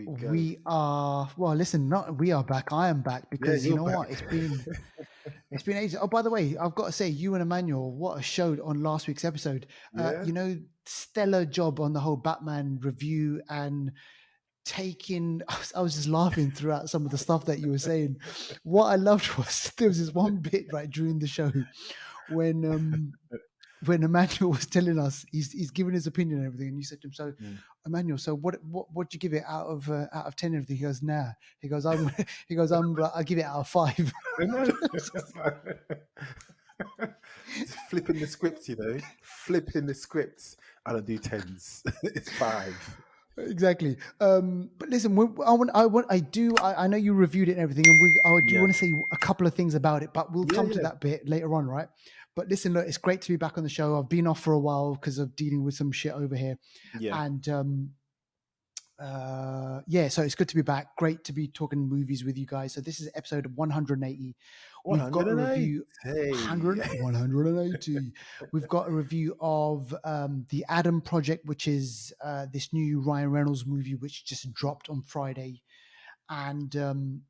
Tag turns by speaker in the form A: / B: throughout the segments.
A: we go.
B: We are listen, not we are back. I am back
A: Yeah,
B: because you
A: you're
B: know
A: back.
B: what? It's been ages. Oh, by the way, I've got to say, you and Emmanuel, what a show on last week's episode.
A: Yeah.
B: Stellar job on the whole Batman review and taking. I was just laughing throughout some of the stuff that you were saying. What I loved was there was this one bit right during the show when when Emmanuel was telling us he's giving his opinion and everything, and you said to him, "So,
A: Mm.
B: Emmanuel, so what do you give it out of 10 and everything?" He goes, "Nah." He goes, I give it out of 5."
A: I know. Flipping the scripts, flipping the scripts. I don't do tens. It's 5.
B: Exactly. But listen, I know you reviewed it and everything, and I do
A: Yeah.
B: want to say a couple of things about it, but we'll
A: Yeah,
B: come to
A: yeah,
B: that bit later on, right? But listen, look, it's great to be back on the show. I've been off for a while because of dealing with some shit over here,
A: yeah.
B: and yeah, so it's good to be back. Great to be talking movies with you guys. So this is episode 180. We've got a
A: 108.
B: review.
A: Hey.
B: 180. We've got a review of the Adam Project, which is this new Ryan Reynolds movie which just dropped on Friday, and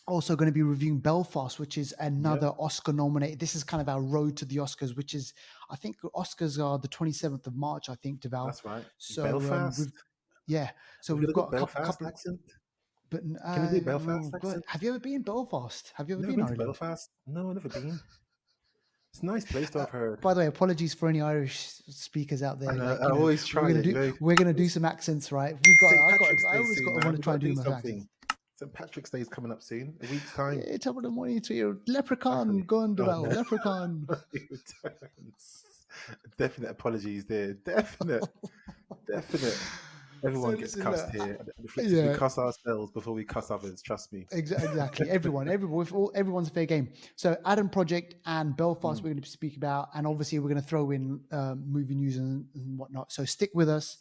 B: also going to be reviewing Belfast, which is
A: Yep,
B: another Oscar nominated. This is kind of our road to the Oscars, which is, I think Oscars are the 27th of March, I think, Deval.
A: that's right.
B: So
A: Belfast.
B: yeah, so
A: Have you
B: we've
A: got a
B: got
A: good
B: a couple
A: Belfast
B: couple.
A: accent?
B: But
A: Can you do Belfast accent?
B: have you ever been Belfast? Have you ever
A: Never
B: been
A: been to
B: Ireland?
A: Belfast? No, never been. It's a nice place to
B: Uh,
A: have heard.
B: by the way, apologies for any Irish speakers out there.
A: And
B: Like
A: I always try it,
B: we're gonna do
A: It's
B: some accents, right?
A: St. Patrick's
B: I
A: Day
B: always
A: soon,
B: got want
A: man.
B: to
A: We've
B: try
A: got
B: and
A: to
B: do
A: do
B: my accents.
A: something. St. Patrick's Day is coming up soon, a week's time.
B: Yeah, top of the morning to you, leprechaun,
A: Exactly.
B: gone
A: Oh
B: Deval,
A: no.
B: leprechaun.
A: He returns. Definite apologies there. Definite.
B: So
A: Everyone gets
B: listen,
A: cussed
B: look,
A: here. At the Flixters, we
B: yeah,
A: cuss ourselves before we cuss others. Trust me.
B: exactly. Everyone's fair game. So Adam Project and Belfast,
A: Mm.
B: we're going to speak about, and obviously we're going to throw in movie news and whatnot. So stick with us.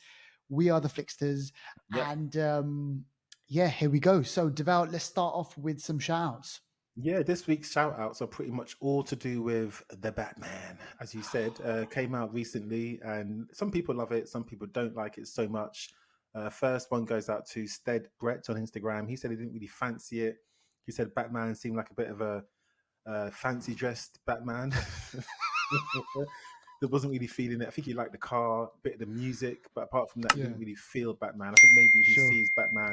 B: We are the Flixters,
A: Yep.
B: and yeah, here we go. So Devout, let's start off with some shouts.
A: Yeah, this week's shout outs are pretty much all to do with the Batman. As you said, came out recently, and some people love it, some people don't like it so much. First one goes out to Stead Brett on Instagram. He said he didn't really fancy it. He said Batman seemed like a bit of a fancy dressed Batman. That wasn't really feeling it. I think he liked the car, a bit of the music, but apart from that, he
B: Yeah,
A: didn't really feel Batman. I think maybe he
B: sure.
A: sees Batman,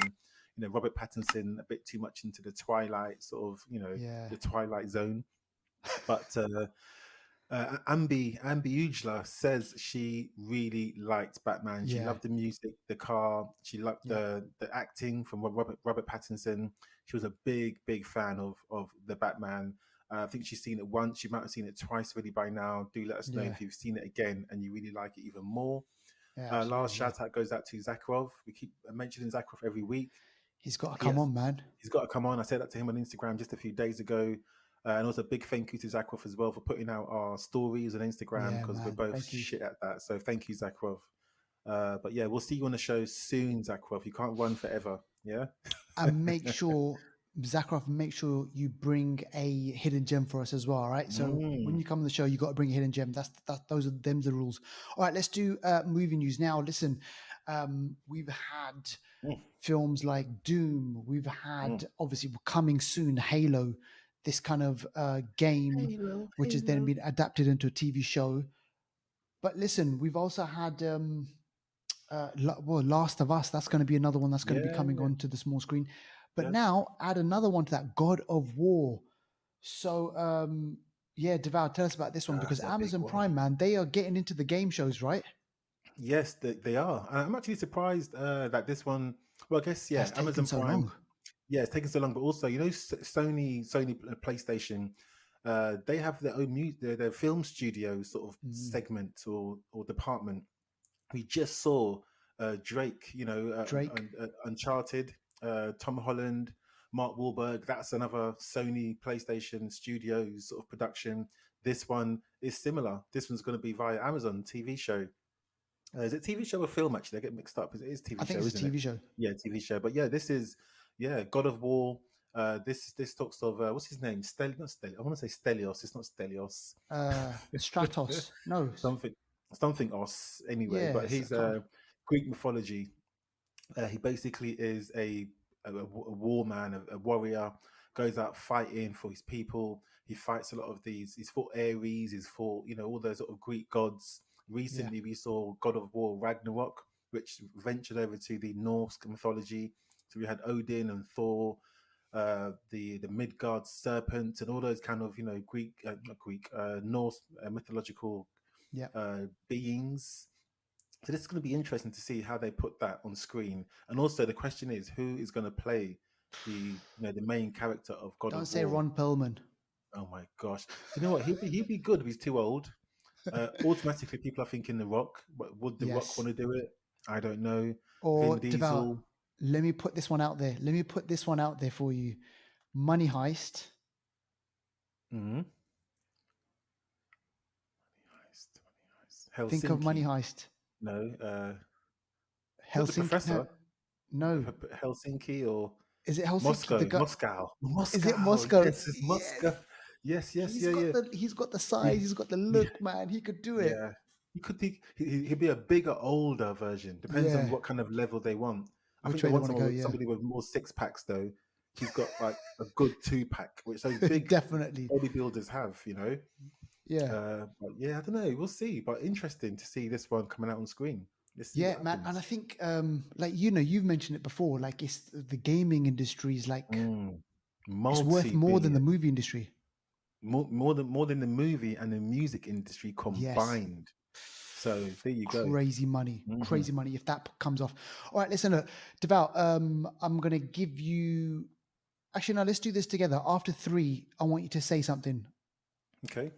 A: Robert Pattinson a bit too much into the Twilight sort of,
B: Yeah,
A: the Twilight Zone. But Ambi Ujla says she really liked Batman. She
B: yeah,
A: loved the music, the car. She loved
B: yeah,
A: the acting from Robert Pattinson. She was a big fan of the Batman. I think she's seen it once. She might have seen it twice already by now. Do let us know
B: yeah,
A: if you've seen it again and you really like it even more.
B: yeah.
A: Last
B: Absolutely, yeah.
A: shout out goes out to Zakharov. We keep mentioning Zakharov every week.
B: He's got to come
A: Yes,
B: on, man.
A: he's got to come on. I said that to him on Instagram just a few days ago. And also, big thank you to Zakharov as well for putting out our stories on Instagram
B: Yeah,
A: because we're
B: man.
A: both
B: Thank you.
A: shit at that. So thank you, Zakharov. But yeah, we'll see you on the show soon, Zakharov. You can't run forever. Yeah.
B: And make sure, Zakharov, make sure you bring a hidden gem for us as well. All right. So when
A: Mm.
B: you come on the show, you got to bring a hidden gem. Those are them's the rules. All right. Let's do movie news now. Listen, we've had
A: Mm.
B: films like Doom. We've
A: Mm.
B: had obviously coming soon Halo, this kind of game,
A: Halo,
B: which has then
A: Halo.
B: been adapted into a TV show. But listen, we've also had Last of Us. That's going to be another one that's going to be coming
A: Yeah.
B: onto the small screen. But
A: Yes.
B: now add another one to that, God of War. So yeah, Devour, tell us about this one because
A: That's a big
B: Amazon
A: one.
B: Prime, man, they are getting into the game shows, right?
A: Yes, they are. And I'm actually surprised that this one. Well, I guess
B: That's
A: yeah,
B: taken
A: Amazon
B: so
A: Prime.
B: long.
A: Yeah, it's taking so long, but also Sony PlayStation, they have their own their film studio sort of
B: Mm.
A: segment or department. We just saw Drake,
B: Drake.
A: Uncharted, Tom Holland, Mark Wahlberg. That's another Sony PlayStation Studios sort of production. This one is similar. This one's going to be via Amazon TV show. Is it TV show or film? Actually, I get mixed up. It is
B: I
A: TV
B: think
A: show,
B: it's a
A: isn't it?
B: TV show.
A: Yeah, TV show. But yeah, this is God of War. This talks of what's his name? Not Stel. I want to say Stelios. It's not Stelios.
B: Stratos. No.
A: something something os anyway.
B: Yeah,
A: But he's
B: I can't.
A: Greek mythology. He basically is a war man, a warrior, goes out fighting for his people. He fights a lot of these. He's fought Ares. He's fought, all those sort of Greek gods.
B: Yeah.
A: Recently, we saw God of War Ragnarok, which ventured over to the Norse mythology. So we had Odin and Thor, the Midgard serpent, and all those kind of Greek, not Greek, Norse mythological
B: Yeah.
A: beings. So this is going to be interesting to see how they put that on screen. And also the question is, who is going to play the main character of God
B: Don't
A: of
B: say
A: War?
B: Ron Perlman.
A: Oh my gosh! Do you know what? He'd be good if he's too old. Automatically, people are thinking The Rock. But would The Rock
B: Yes.
A: want to do it? I don't know.
B: Or
A: Vin
B: Devout.
A: Diesel.
B: Let me put this one out there. Let me put this one out there for you. Money Heist.
A: Mm-hmm.
B: Think of Money
A: Helsinki.
B: Heist.
A: No, not the
B: Helsinki.
A: professor.
B: No. No.
A: Helsinki or
B: Is it Helsinki? The
A: Moscow.
B: guy.
A: Moscow.
B: Is it
A: Moscow.
B: Moscow?
A: Yes, it's
B: Yes.
A: Moscow. Yes, yes, yeah, yeah.
B: He's got the size.
A: He,
B: He's got the
A: yeah,
B: look, man. He could do it.
A: yeah. He could be. He'd be a bigger, older version. Depends on
B: Yeah.
A: what kind of level they want. I think
B: Which
A: they
B: way they
A: want
B: want to
A: someone
B: go?
A: with
B: Yeah.
A: somebody with more six packs though. He's got like a good two pack, which those big
B: Definitely.
A: bodybuilders have.
B: Yeah.
A: But yeah, I don't know. We'll see. But interesting to see this one coming out on screen. Let's see
B: Yeah,
A: what
B: man. And I
A: happens.
B: think, like, you've mentioned it before, like, it's the gaming industry is like,
A: Mm.
B: it's worth more than the
A: Multi-billion,
B: movie industry.
A: more than the movie and the music industry
B: Yes.
A: combined. So there you go.
B: Crazy money.
A: Hmm.
B: Crazy money if that comes off. All right, listen, look, Devout, I'm going to give you, actually, no, let's do this together. After three, I want you to say something,
A: Okay.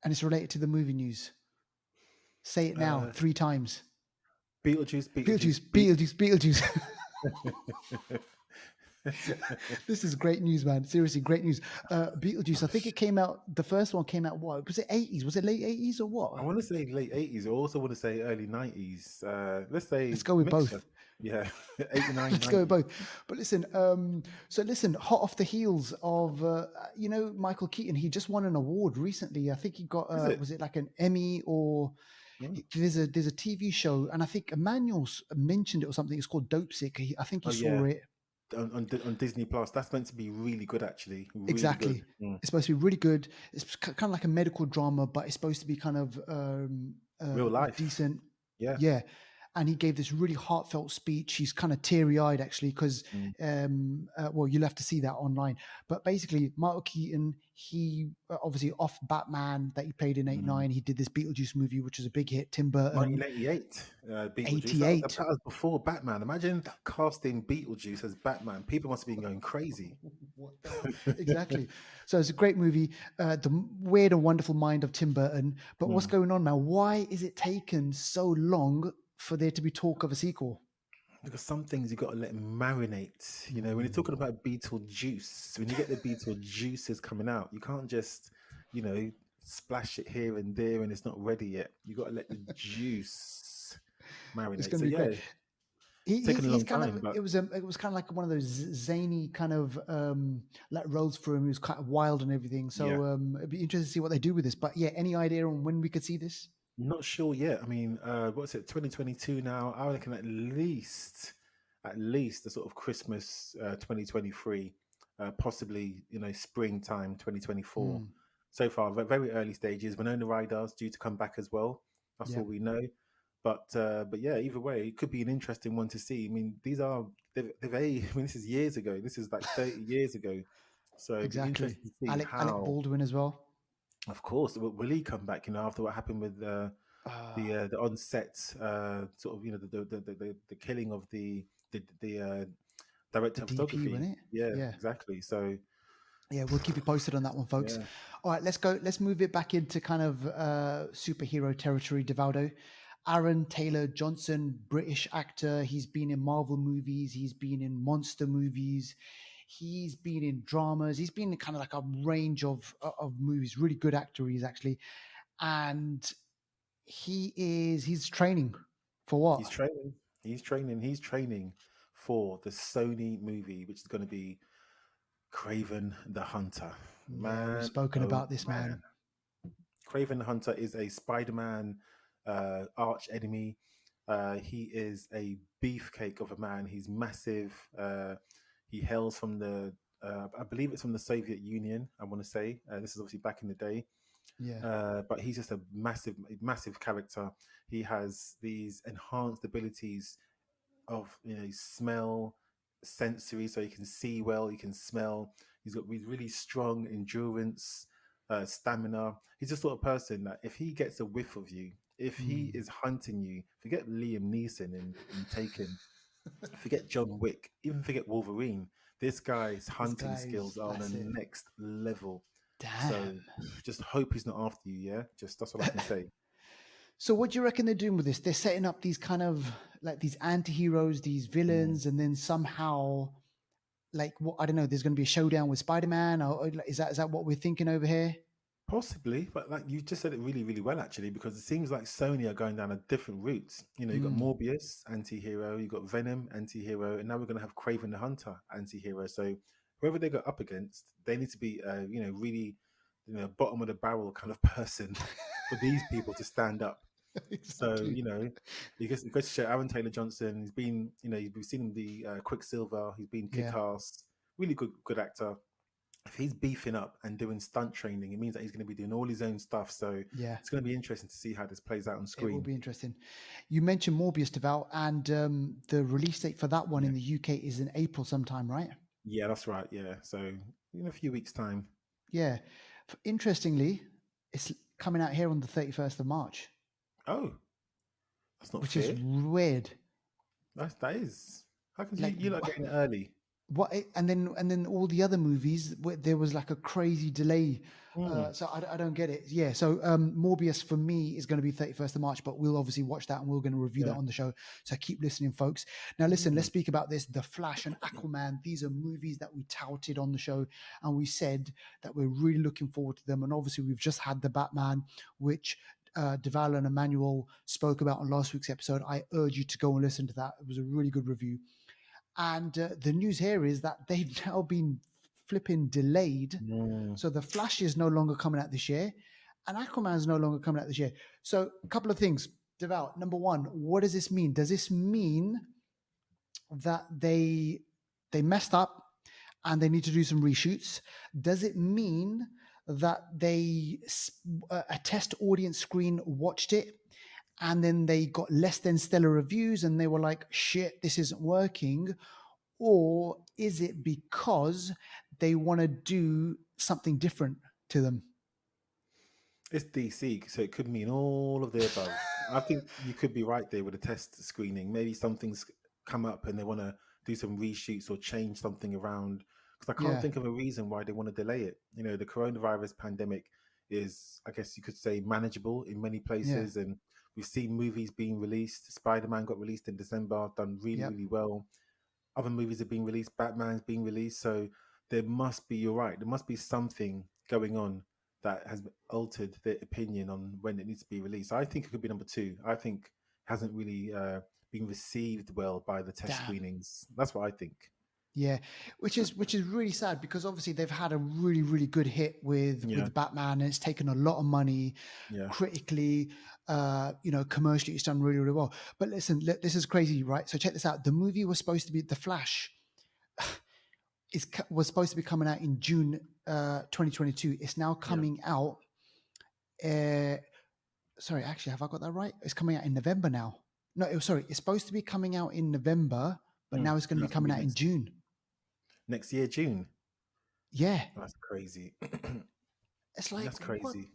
B: and it's related to the movie news. Say it now,
A: Uh,
B: 3 times.
A: Beetlejuice, Beetlejuice,
B: Beetlejuice, Beetlejuice, Beetlejuice. This is great news, man. Seriously, great news. Beetlejuice, I think it came out, the first one came out, what? Was it 80s? Was it late 80s or
A: I
B: what?
A: want to say late 80s. I also want to say early 90s. Let's say
B: Let's go with
A: mixture.
B: both.
A: Yeah, 89,
B: Let's go with
A: 90.
B: both. But listen, so listen, hot off the heels of, Michael Keaton, he just won an award recently. I think he got,
A: Is it?
B: was it like an Emmy or
A: Mm.
B: there's a TV show, and I think Emmanuel's mentioned it or something. It's called Dope Sick. I think he
A: Oh
B: saw
A: yeah,
B: it.
A: on Disney Plus. That's meant to be really good, actually. Really good.
B: Exactly.
A: Mm.
B: It's supposed to be really good. It's kind of like a medical drama, but it's supposed to be kind of
A: Real life.
B: decent.
A: Yeah.
B: Yeah. And he gave this really heartfelt speech. He's kind of teary eyed, actually, because,
A: Mm.
B: well, you'll have to see that online. But basically, Michael Keaton, he obviously off Batman that he played in
A: Mm.
B: '89, he did this Beetlejuice movie, which was a big hit. Tim Burton,
A: 1988, Beetlejuice. That
B: '88.
A: was before Batman. Imagine casting Beetlejuice as Batman. People must have been going crazy.
B: What the exactly? So it's a great movie. The weird and wonderful mind of Tim Burton. But what's
A: Mm.
B: going on now? Why is it taken so long for there to be talk of a sequel?
A: Because some things you got to let marinate. When you're talking
B: Mm.
A: about Beetlejuice, when you get the Beetlejuices coming out, you can't just, you know, splash it here and there and it's not ready yet. You got to let the juice
B: It's
A: marinate.
B: going
A: So
B: to be
A: yeah,
B: great.
A: it's
B: He's
A: taken a long
B: kind
A: time,
B: of
A: but
B: it was kind of like one of those zany kind of like roles for him. He was kind of wild and everything.
A: yeah.
B: So it'd be interesting to see what they do with this. But yeah, any idea on when we could see this?
A: Not sure yet. I mean, what's it? 2022 now. I reckon at least the sort of Christmas 2023, possibly springtime 2024.
B: Mm,
A: So far, very early stages. Winona Ryder's due to come back as well. That's
B: yeah,
A: all we know. But yeah, either way, it could be an interesting one to see. I mean, they've aged. I mean, this is years ago. This is like 30 years ago. So it'd be
B: exactly.
A: interesting to see
B: Alec
A: how.
B: Baldwin as well.
A: Of course, will he come back? After what happened with the on-set sort of the killing of the
B: The
A: director of
B: DP,
A: photography.
B: wasn't it?
A: Yeah,
B: Yeah.
A: exactly. So
B: Yeah, we'll keep you posted on that one, folks.
A: yeah,
B: All right, let's go. Let's move it back into kind of superhero territory, Devaldo. Aaron Taylor Johnson, British actor. He's been in Marvel movies. He's been in monster movies. He's been in dramas. He's been in kind of like a range of movies. Really good actor, he's actually. And he's training for
A: he's
B: what?
A: training. He's training for the Sony movie, which is going to be Craven the Hunter.
B: Yeah, we've
A: Man,
B: spoken
A: oh
B: about this,
A: man,
B: man.
A: Craven the Hunter is a Spider-Man arch enemy. He is a beefcake of a man. He's massive. He hails from I believe it's from the Soviet Union. I want to say this is obviously back in the day.
B: Yeah.
A: But he's just a massive character. He has these enhanced abilities of smell, sensory, so he can see well, he can smell. He's got really strong endurance, stamina. He's the sort of person that if he gets a whiff of you, if he
B: Mm.
A: is hunting you, forget Liam Neeson in Taken, forget John Wick, even forget Wolverine. This guy's
B: This
A: hunting
B: guy's,
A: skills are on a
B: that's it.
A: next level.
B: Damn.
A: So just hope he's not after you. Yeah, just that's all I can say.
B: So what do you reckon they're doing with this? They're setting up these kind of like these anti-heroes, these
A: Mm.
B: villains, and then somehow like what I don't know, there's gonna be a showdown with Spider-Man, or like, is that what we're thinking over here?
A: Possibly, but like you just said it really well actually, because it seems like Sony are going down a different route. You got
B: Mm.
A: Morbius, anti-hero, you got Venom, anti-hero, and now we're going to have Craven the Hunter, anti-hero. So whoever they go up against, they need to be, really, bottom of the barrel kind of person for these people to stand up. So
B: Exactly.
A: you get to show Aaron Taylor Johnson. He's been, we've seen him the Quicksilver. He's been
B: Yeah.
A: kick-ass, really good actor. If he's beefing up and doing stunt training, it means that he's going to be doing all his own stuff. So
B: Yeah.
A: it's going to be interesting to see how this plays out on
B: It will
A: screen.
B: be interesting. You mentioned Morbius, Deval, and the release date for that one
A: Yeah,
B: in the UK is in April sometime, right?
A: yeah, that's right. Yeah, so in a few weeks' time.
B: Yeah. Interestingly, it's coming out here on the 31st of March,
A: Oh, that's not
B: which is
A: fair.
B: weird.
A: That is. How come
B: Like,
A: you're not getting it early?
B: and then all the other movies there was like a crazy delay,
A: Mm,
B: so I don't get it. Yeah, so Morbius for me is going to be 31st of March, but we'll obviously watch that and we're going to review that
A: yeah.
B: on the show, so keep listening, folks. Now listen, let's
A: Mm,
B: speak about this. The Flash and Aquaman, these are movies that we touted on the show, and we said that we're really looking forward to them. And obviously we've just had the Batman, which Deval and Emmanuel spoke about on last week's episode. I urge you to go and listen to that. It was a really good review. And the news here is that they've now been flipping delayed.
A: mm.
B: So the Flash is no longer coming out this year, and Aquaman is no longer coming out this year. So a couple of things, Devout. Number one, what does this mean? Does this mean that they messed up and they need to do some reshoots? Does it mean that a test audience screen watched it and then they got less than stellar reviews and they were like, shit, this isn't working? Or is it because they want to do something different to them?
A: It's DC, so it could mean all of the above. I think you could be right there with a test screening. Maybe something's come up and they want to do some reshoots or change something around. Because I can't
B: Yeah,
A: think of a reason why they want to delay it. The coronavirus pandemic is, I guess you could say, manageable in many
B: yeah,
A: places. And we've seen movies being released. Spider-Man got released in December, done
B: yep,
A: really well. Other movies are being released. Batman's being released. So there must be, you're right, there must be something going on that has altered their opinion on when it needs to be released. I think it could be number two. I think it hasn't really been received well by the test
B: damn.
A: screenings. That's what I think.
B: Yeah, which is really sad because obviously they've had a really good hit
A: Yeah,
B: with Batman, and it's taken a lot of money
A: yeah.
B: critically, commercially it's done really well. But listen, this is crazy, right? So check this out. The movie was supposed to be The Flash was supposed to be coming out in June 2022. It's now
A: Yeah.
B: coming out. Uh, sorry, actually, have I got that right? It's coming out in November now. No, sorry, it's supposed to be coming out in November, but now it's going to
A: No,
B: be
A: it's gonna
B: coming
A: be
B: out in June.
A: next year, June.
B: Yeah,
A: That's crazy.
B: it's like
A: That's
B: what?
A: crazy.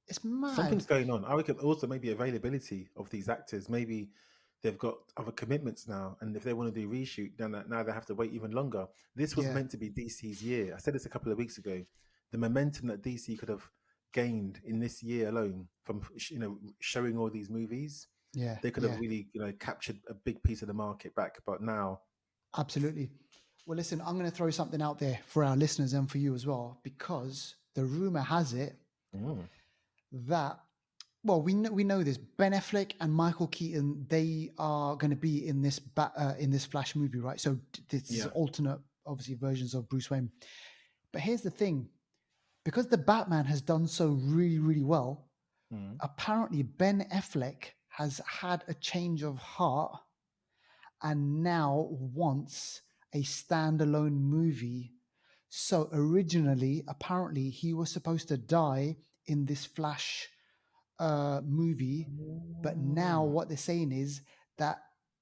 B: It's mad.
A: Something's going on. I reckon also maybe availability of these actors. Maybe they've got other commitments now, and if they want to do reshoot, then now they have to wait even longer. This was
B: Yeah,
A: meant to be DC's year. I said this a couple of weeks ago. The momentum that DC could have gained in this year alone from showing all these movies,
B: yeah,
A: they could have
B: yeah,
A: really captured a big piece of the market back. But now,
B: absolutely. Well, listen, I'm going to throw something out there for our listeners and for you as well, because the rumor has it
A: mm,
B: that, well, we know this. Ben Affleck and Michael Keaton, they are going to be in this in this Flash movie, right? So this is
A: yeah,
B: alternate, obviously, versions of Bruce Wayne. But here's the thing: because the Batman has done so really well,
A: mm,
B: apparently Ben Affleck has had a change of heart and now wants a standalone movie. So originally, apparently, he was supposed to die in this Flash movie, but now
A: Oh,
B: what they're saying is that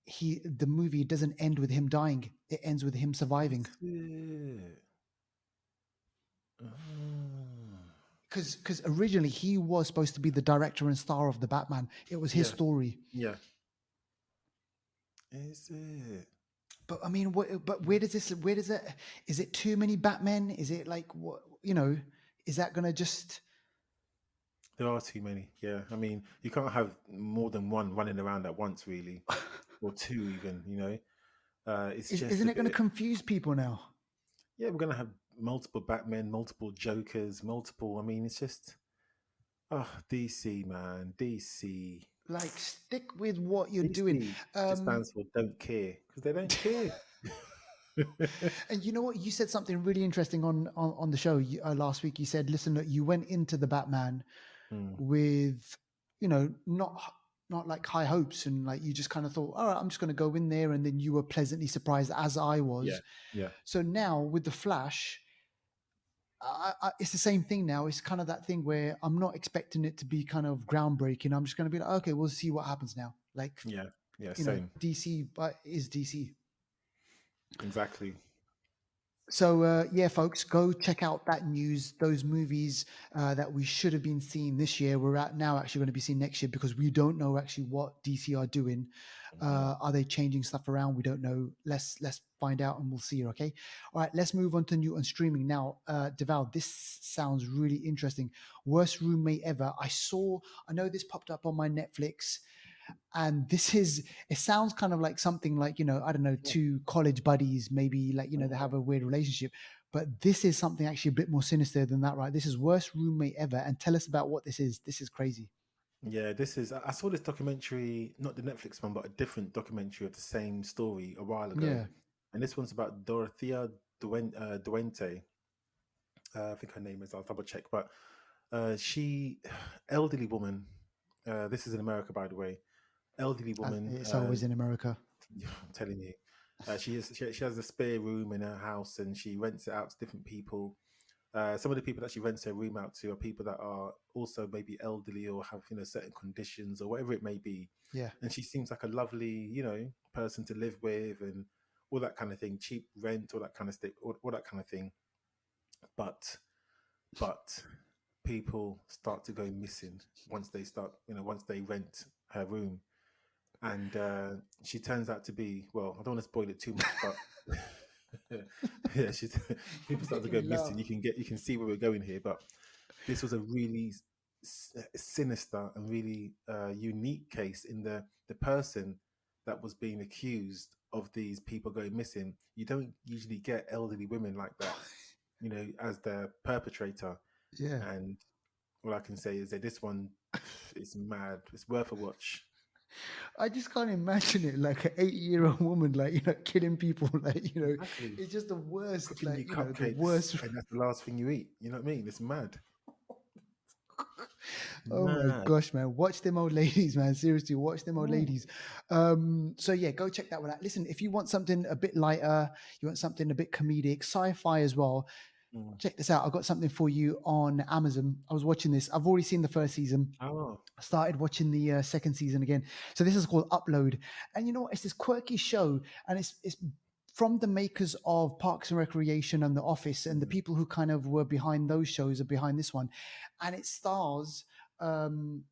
B: the movie doesn't end with him dying; it ends with him surviving.
A: is it? Oh,
B: Because originally he was supposed to be the director and star of the Batman. It was his
A: yeah,
B: story.
A: yeah. Is it?
B: But I mean, but where does this? Where does it? Is it too many Batmen? Is it like what? Is that gonna just?
A: There are too many. Yeah, I mean, you can't have more than one running around at once, really, or two even. It's just a
B: Isn't it gonna
A: bit.
B: confuse people now?
A: Yeah, we're gonna have multiple Batmen, multiple Jokers, multiple. I mean, it's just. Oh, DC, man, DC.
B: Like, stick with what you're doing.
A: DC just stands for don't care because they don't care.
B: And you know what? You said something really interesting on the show last week. You said, "Listen, look, you went into the Batman
A: Mm,
B: with, not like high hopes, and like you just kind of thought, all right, I'm just going to go in there, and then you were pleasantly surprised, as I
A: yeah,
B: was.
A: yeah,
B: So now with the Flash, it's the same thing now. It's kind of that thing where I'm not expecting it to be kind of groundbreaking. I'm just going to be like, okay, we'll see what happens now. Like,
A: yeah, yeah. Same,
B: DC, but is DC.
A: exactly.
B: So yeah, folks, go check out that news. Those movies that we should have been seeing this year, we're at now actually going to be seeing next year because we don't know actually what DC are doing.
A: Mhm.
B: Are they changing stuff around? We don't know. Let's find out and we'll see. Okay. All right. Let's move on to new and streaming now. Deval, this sounds really interesting. Worst roommate ever. I know this popped up on my Netflix, and it sounds kind of like something like, I don't know, two college buddies, maybe, like, they have a weird relationship, but this is something actually a bit more sinister than that, right? This is worst roommate ever, and tell us about what this is crazy.
A: Yeah, this is. I saw this documentary, not the Netflix one, but a different documentary of the same story a while ago,
B: Yeah,
A: and this one's about Dorothea Duente. I think her name is. I'll double check, but she, elderly woman. This is in America, by the way. Elderly
B: as
A: woman.
B: it's always in America.
A: I'm telling you, she has a spare room in her house, and she rents it out to different people. Some of the people that she rents her room out to are people that are also maybe elderly or have certain conditions or whatever it may be.
B: Yeah.
A: And she seems like a lovely person to live with and all that kind of thing. Cheap rent, all that kind of stuff, all that kind of thing. But but people start to go missing once they rent her room, and she turns out to be, well, I don't want to spoil it too much, but yeah, she's people start to
B: Making
A: go
B: me
A: missing.
B: laugh.
A: You can see where we're going here, but this was a really sinister and really unique case in the person that was being accused of these people going missing. You don't usually get elderly women like that, as the perpetrator.
B: Yeah.
A: And all I can say is that this one is mad. It's worth a watch.
B: I just can't imagine it, like an 8-year-old woman, like, killing people. Like,
A: Exactly.
B: it's just the worst,
A: Cooking you
B: like, the
A: cupcakes,
B: worst.
A: and that's the last thing you eat. You know what I mean? It's mad.
B: Oh my
A: Mad.
B: gosh, man. Watch them old ladies, man. Seriously, watch them old
A: Mm,
B: ladies. So yeah, go check that one out. Listen, if you want something a bit lighter, you want something a bit comedic, sci-fi as well,
A: mm.
B: check this out. I've got something for you on Amazon. I was watching this. I've already seen the first season.
A: Oh,
B: I started watching the second season again. So this is called Upload. And you know what? It's this quirky show, and it's from the makers of Parks and Recreation and The Office, and the
A: mm.
B: people who kind of were behind those shows are behind this one. And it stars um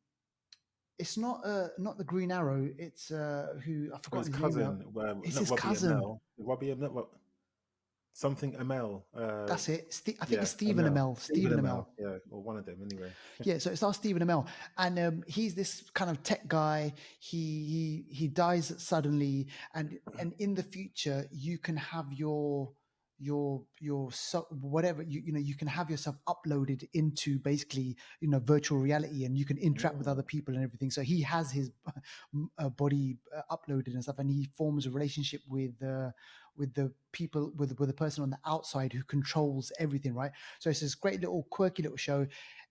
B: it's not the Green Arrow. It's who I've
A: Well, his
B: forgotten his name now.
A: cousin,
B: It's
A: not
B: his
A: Robbie
B: cousin.
A: Amell. Robbie Amell, something Amell.
B: That's it. I think
A: Yeah,
B: it's Stephen
A: Amell.
B: Amell.
A: Stephen
B: Stephen
A: Amell.
B: Amell.
A: Yeah, or one of them anyway.
B: Yeah, so it stars Stephen Amell, and he's this kind of tech guy. He dies suddenly, and in the future, you can have whatever you can have yourself uploaded into basically virtual reality, and you can interact with other
A: Mm,
B: people and everything. So he has his body uploaded and stuff, and he forms a relationship with the people with the person on the outside who controls everything, right? So it's this great little quirky little show.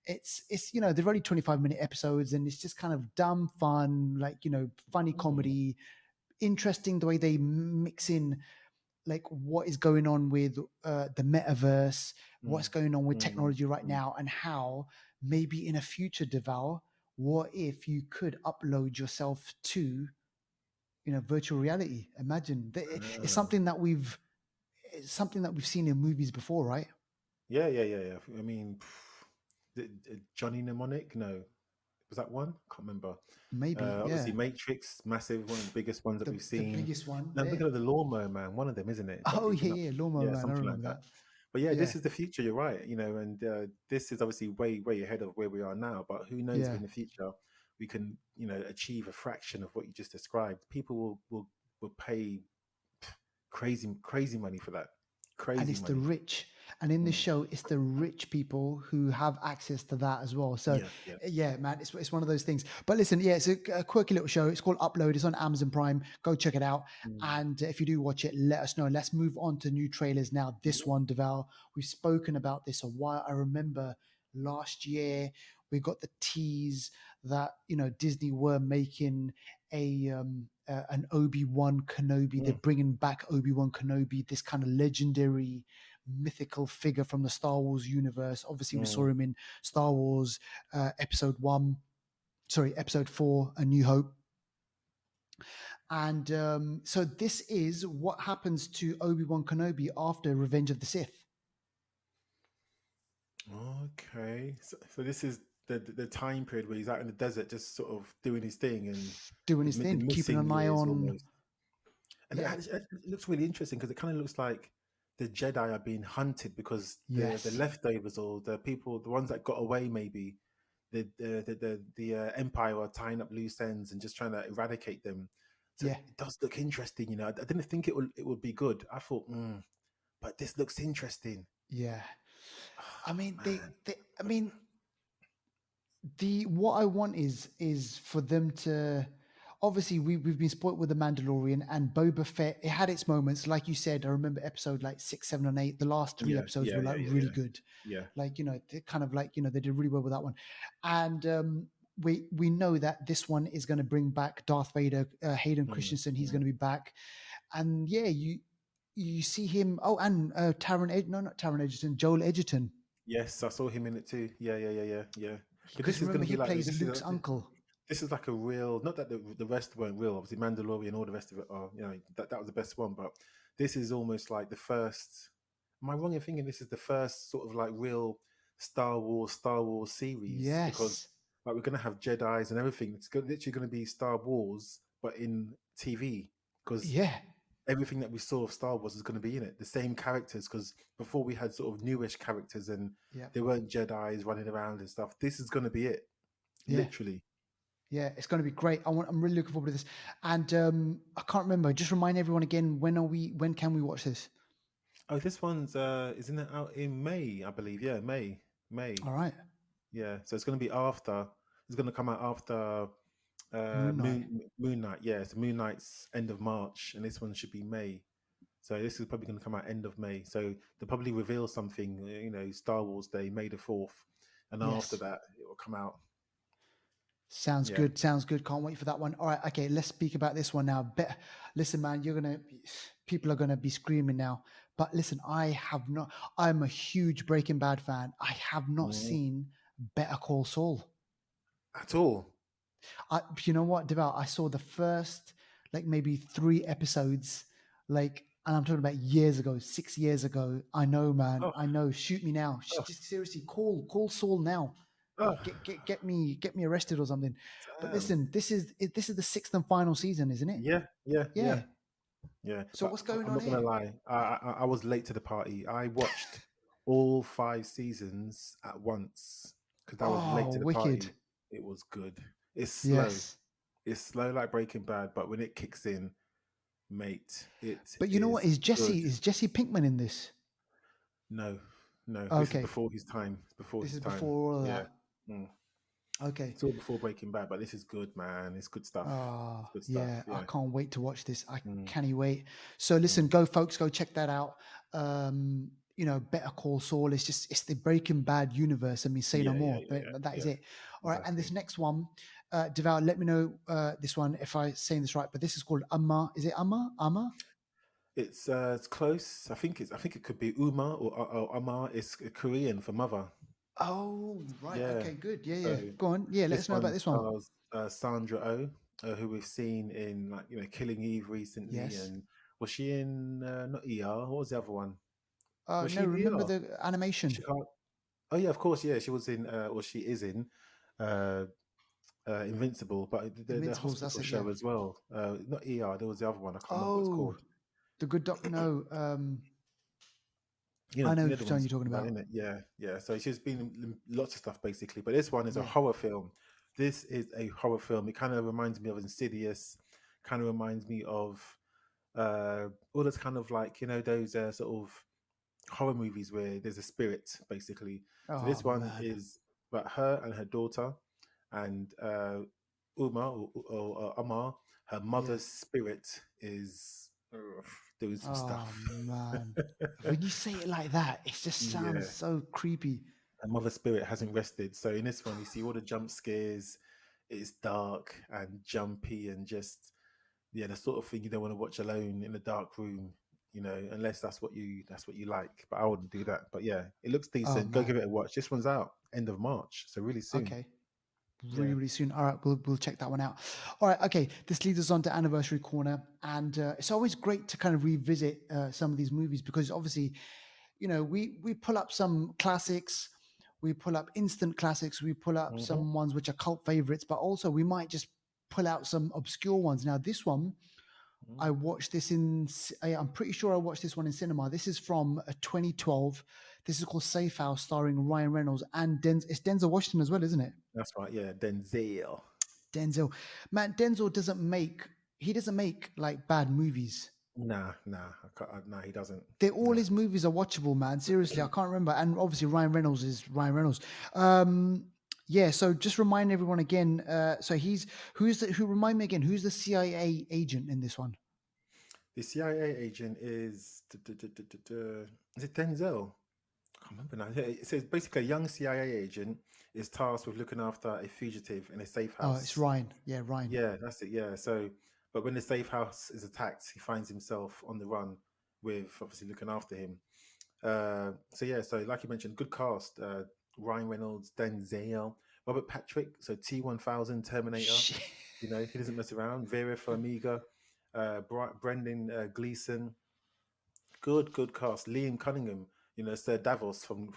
B: it's they're only 25-minute episodes, and it's just kind of dumb fun, like funny
A: Mm,
B: comedy, interesting the way they mix in like what is going on with the metaverse, what's
A: mm,
B: going on with
A: mm,
B: technology right
A: mm.
B: now, and how maybe in a future, Deval, what if you could upload yourself to virtual reality? Imagine it's
A: Ah.
B: something that we've seen in movies before, right?
A: Yeah, yeah, yeah, yeah. I mean, Johnny Mnemonic? No, was that one? Can't remember.
B: Maybe,
A: Obviously,
B: yeah.
A: Matrix, massive, one of the biggest ones that we've
B: The
A: seen.
B: biggest one,
A: Now,
B: yeah.
A: look at the Lawnmower Man, one of them, isn't it?
B: Oh
A: You can
B: yeah,
A: up,
B: yeah, Lawnmower
A: yeah,
B: Man. I
A: something like
B: remember
A: that.
B: that.
A: But yeah, this
B: Yeah,
A: is the future. You're right. And this is obviously way, way ahead of where we are now. But who knows if
B: yeah.
A: in the future we can, achieve a fraction of what you just described. People will pay crazy, crazy money for that.
B: And
A: Crazy
B: it's the
A: money.
B: rich. And in the
A: Mm.
B: show, it's the rich people who have access to that as well. So,
A: Yeah, yeah.
B: yeah, man, it's one of those things. But listen, yeah, it's a quirky little show. It's called Upload. It's on Amazon Prime. Go check it out.
A: Mm.
B: And if you do watch it, let us know. Let's move on to new trailers now. This
A: Yeah.
B: one, Deval, we've spoken about this a while. I remember last year we got the tease that Disney were making an Obi-Wan Kenobi. They're
A: Mm.
B: bringing back Obi-Wan Kenobi, this kind of legendary mythical figure from the Star Wars universe. Obviously we saw
A: Mm.
B: him in Star Wars episode 4, A New Hope. And so this is what happens to Obi-Wan Kenobi after Revenge of the Sith.
A: Okay, so this is the time period where he's out in the desert, just sort of doing his thing, and
B: Doing
A: the,
B: his thing,
A: the
B: keeping
A: missing
B: an eye
A: years
B: on.
A: almost. And
B: Yeah.
A: it looks really interesting because it kind of looks like the Jedi are being hunted because the
B: Yes.
A: leftovers or the people, the ones that got away, maybe the Empire are tying up loose ends and just trying to eradicate them. So
B: Yeah.
A: it does look interesting. I didn't think it would be good. I thought, but this looks interesting.
B: Yeah. I
A: Oh,
B: mean,
A: man.
B: I mean, the what I want is for them to, obviously we've been spoilt with the Mandalorian and Boba Fett. It had its moments, like you said. I remember episode like 6, 7, and 8. The last three
A: Yeah,
B: episodes
A: yeah,
B: were
A: yeah,
B: like
A: yeah,
B: really
A: yeah,
B: good.
A: yeah.
B: Like they kind of like they did really well with that one, and we know that this one is going to bring back Darth Vader, Hayden
A: Mm,
B: Christensen. He's going
A: mm.
B: to be back, and yeah, you see him. Oh, and no, not Taron Egerton, Joel Edgerton,
A: Yes, I saw him in it too. Yeah, yeah, yeah, yeah, yeah. Because
B: because
A: this is going
B: remember
A: to be
B: he
A: like
B: plays Luke's uncle.
A: this is like a real. Not that the rest weren't real. Obviously, Mandalorian, all the rest of it are. That was the best one. But this is almost like the first. Am I wrong in thinking this is the first sort of like real Star Wars series? Because
B: Yes,
A: like we're going to have Jedi's and everything. Literally going to be Star Wars, but in TV. Because
B: yeah,
A: everything that we saw of Star Wars is going to be in it. The same characters, because before we had sort of newish characters and
B: yeah,
A: there weren't Jedi's running around and stuff. This is going to be it,
B: yeah.
A: literally.
B: Yeah, it's going to be great. I'm really looking forward to this. And I can't remember. Just remind everyone again. When can we watch this?
A: Oh, this one's isn't it out in May? I believe. Yeah, May. May.
B: All right,
A: Yeah. So it's going to be after. It's going to come out after
B: Moon Knight.
A: Moon Knight. Yeah, so Moon Knight's end of March, and this one should be May. So this is probably going to come out end of May. So they'll probably reveal something. Star Wars Day, May the 4th, and after
B: Yes.
A: that it will come out.
B: Sounds
A: Yeah.
B: good. Sounds good. Can't wait for that one. All right. Okay. Let's speak about this one now. Listen, man, people are going to be screaming now. But listen, I'm a huge Breaking Bad fan. I have not
A: Mhm.
B: seen Better Call Saul.
A: At all.
B: You know what, Deval? I saw the first, like maybe 3 episodes, and I'm talking about years ago, 6 years ago. I know, man.
A: Oh,
B: I know. Shoot me now.
A: oh,
B: Just seriously, call Saul now.
A: oh,
B: Get me arrested or something. But
A: damn.
B: listen, this is the sixth and final season, isn't it?
A: Yeah, yeah, yeah,
B: Yeah.
A: yeah.
B: So
A: But
B: what's going
A: I'm
B: on
A: not gonna
B: here?
A: lie. I was late to the party. I watched all 5 seasons at once because I was late
B: Oh,
A: to the
B: wicked.
A: party. It was good. It's slow.
B: Yes.
A: It's slow like Breaking Bad, but when it kicks in, mate, it
B: But you know what?
A: is
B: Is
A: good.
B: Jesse Pinkman in this?
A: No, no. This is
B: Okay.
A: before his time. It's before
B: This
A: his
B: is
A: time.
B: before all of
A: Yeah.
B: that.
A: Mm.
B: Okay.
A: It's all before Breaking Bad, but this is good, man. It's good stuff. It's good stuff.
B: Yeah, I
A: Yeah.
B: can't wait to watch this. I
A: Mm,
B: can't wait. So listen,
A: mm.
B: go folks, go check that out. Better Call Saul. It's the Breaking Bad universe. I mean, say no
A: Yeah, yeah,
B: more.
A: yeah,
B: But that
A: yeah,
B: is
A: yeah.
B: it. All right, and this
A: Exactly.
B: next one, Devour. Let me know this one if I saying this right. But this is called Amma. Is it Amma? Amma?
A: It's close. I think it could be Uma or Amar. It's Korean for mother.
B: Oh, right.
A: Yeah.
B: Okay, good. Yeah,
A: So
B: yeah. Go on. Yeah, let
A: this
B: us know about
A: one
B: this one.
A: stars Sandra Oh, who we've seen in like Killing Eve recently,
B: Yes.
A: and was she in not ER? What was the other one? Was
B: No,
A: she in
B: remember
A: ER?
B: the
A: She
B: animation,
A: can't. Oh yeah, of course. Yeah, she was in. Or she is in. Uh, Invincible, but the
B: Invincibles. That's
A: hospital
B: it. Yeah.
A: show as well. Not ER. There was the other one. I can't remember what it's
B: Oh,
A: called.
B: the good doc. No,
A: You
B: I
A: know,
B: know
A: you know the
B: which one
A: ones
B: you're talking
A: about,
B: about.
A: innit? Yeah, yeah. So she's been in lots of stuff basically, but this one is a
B: Yeah.
A: horror film. This is a horror film. It kind of reminds me of Insidious. Kind of reminds me of all those kind of like those sort of horror movies where there's a spirit basically. So
B: Oh
A: this one
B: man.
A: is about her and her daughter, and Uma or Amar. Her
B: Yeah.
A: mother's spirit is doing some
B: Oh
A: stuff.
B: man. When you say it like that, it just sounds
A: Yeah,
B: so creepy.
A: her mother spirit hasn't rested. So in this one, you see all the jump scares. It's dark and jumpy and just the sort of thing you don't want to watch alone in a dark room. Unless that's what you like. But I wouldn't do that. But yeah, it looks
B: Oh
A: decent. Go give
B: man.
A: it a watch. This one's out end of March, so really soon.
B: Okay. Really,
A: Yeah.
B: really soon. All right, we'll check that one out. All right, okay. This leads us on to anniversary corner, and it's always great to kind of revisit some of these movies because obviously, we pull up some classics, we pull up instant classics, we pull up
A: Hmm.
B: some ones which are cult favorites, but also we might just pull out some obscure ones. Now, this one I watched this I'm pretty sure I watched this one in cinema. This is from 2012. This is called Safe House, starring Ryan Reynolds and it's Denzel Washington as well, isn't it?
A: That's right. Yeah, Denzel.
B: Denzel, man, Denzel doesn't make like bad movies.
A: Nah, nah, nah. He doesn't.
B: All
A: Nah.
B: his movies are watchable, man. Seriously, I can't remember. And obviously, Ryan Reynolds is Ryan Reynolds. Um, yeah. So just remind everyone again. So who remind me again? Who's the CIA agent in this one?
A: The CIA agent is it Denzel? I can't remember now. Yeah, it says basically a young CIA agent is tasked with looking after a fugitive in a safe
B: Oh, it's
A: house.
B: Ryan. Yeah, Ryan.
A: Yeah, that's it. Yeah. So, but when the safe house is attacked, he finds himself on the run with obviously looking after him. So yeah, so like you mentioned, good cast. Ryan Reynolds, Denzel, Robert Patrick, so T1000 Terminator.
B: Shit.
A: He doesn't mess around. Vera Farmiga, Brendan Gleeson, good cast. Liam Cunningham, Sir Davos from